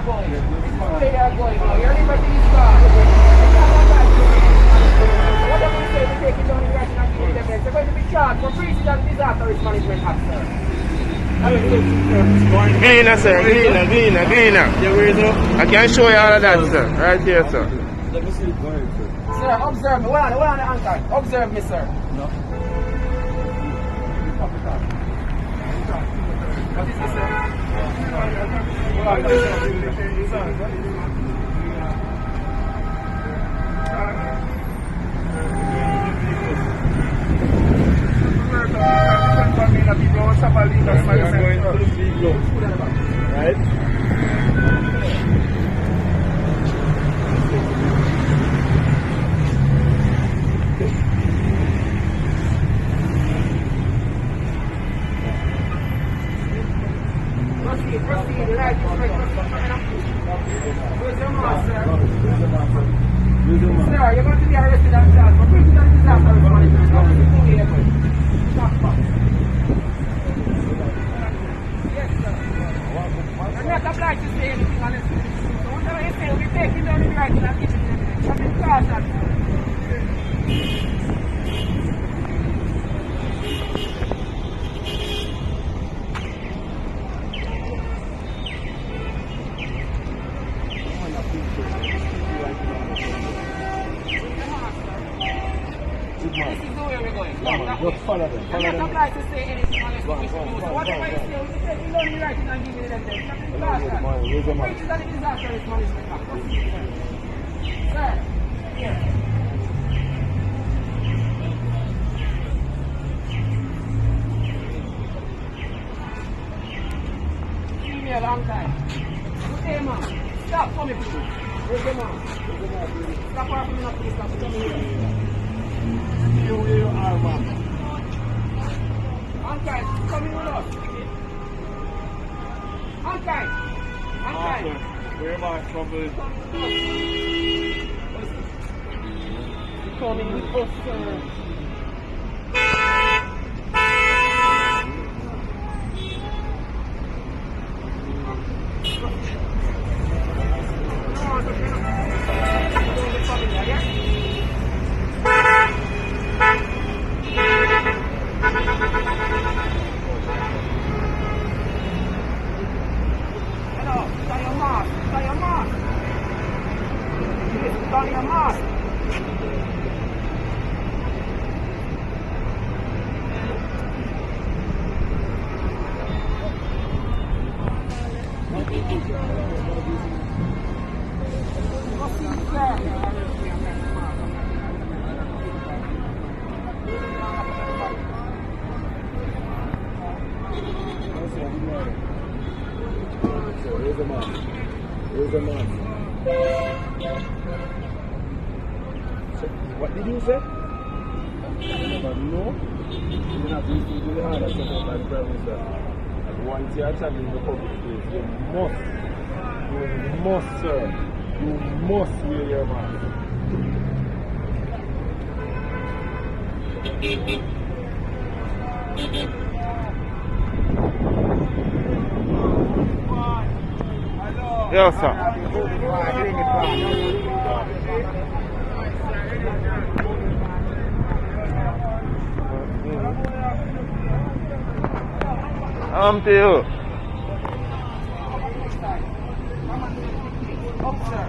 going. It's the way they are going now. Your liberty is gone. Whatever you say, we take it down in writing and give it evidence. You're going to be charged for breaches and disaster risk management act, sir. Greener, sir. Greener. I can show you all of that, sir. Right here, sir. Let me see it. Go ahead, sir. Sir, observe me. Hold on the anchor. Observe me, sir. No. What is this, sir? Right? Proceed, right, where's your mask, sir? Sir, you're going to be arrested and charged for breaches and disaster risk management. What is it doing here? Stop. Yes, sir. You're not obliged to say anything honestly. So whatever you say, we'll be taking down the writing and giving it evidence. You've been cautioned. This is the way we're going. Just follow them. I'm not obliged to say anything unless you wish to do so. Whatever you say, we'll be taking down the writing and giving it evidence. You've been cautioned. Breaches and disaster risk management act. Proceed, sir. Sir, here. A long time. Good day, man. Stop for me, please. Where's the man? Stop for me, not please. Stop for me here. Where you are, man? Unkind, come in with us. Unkind. Where am I from? Come in with us, sir. Hello, put on your mask. Please, put on your mask. Where's the man? What did you say? I never know. You have to do the hard stuff about the Prime Minister. And once you are traveling in the public place, you must, sir, you must wear your mask. Yes, sir. To you. Up, sir.